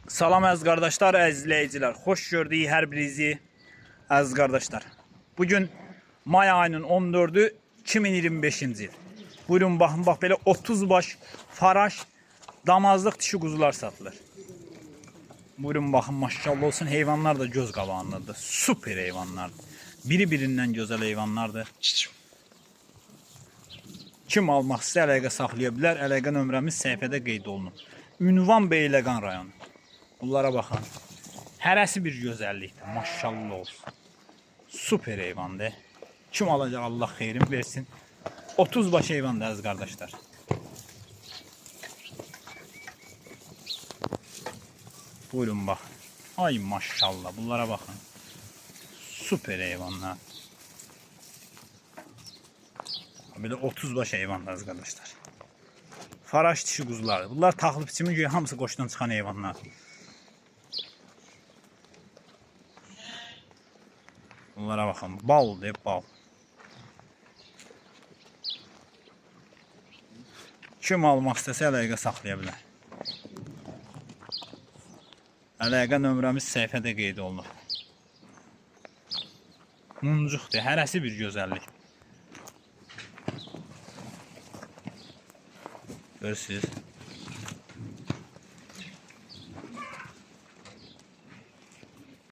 Salam əziz qardaşlar, əziz izləyicilər. Xoş gördük hər birinizi, əziz qardaşlar. Bugün may ayının 14-ü 2025-ci il. Buyurun baxın, bax belə 30 baş faraş damazlıq dişi quzular satılır. Buyurun baxın, maşallah olsun, heyvanlar da göz qabağındadır. Super heyvanlardır. Biri-birindən gözəl heyvanlardır. Kim almaq istəyir, əlaqə saxlaya bilər. Əlaqə nömrəmiz səhifədə qeyd olunur. Ünvan Beyləqan rayonu. Bunlara baxın. Hərəsi bir gözəllikdir. Maşallah olsun. Super heyvandır. Kim alacaq, Allah xeyrin versin. 30 baş heyvandır əziz qardaşlar. Buyurun baxın. Ay maşallah, bunlara baxın. Super heyvanlar. Böyle 30 baş heyvanlar əziz qardaşlar. Faraş dişi quzular. Bunlar taxıl biçimi gibi hamısı qoşdan çıxan heyvanlar. Bunlara baxın. Bal deyib bal. Kim almaq istəsə əlaqə saxlaya bilər. Əlaqə nömrəmiz səhifədə qeyd olunur. Muncuqdur. Hərəsi bir gözəllik. Görürsünüz.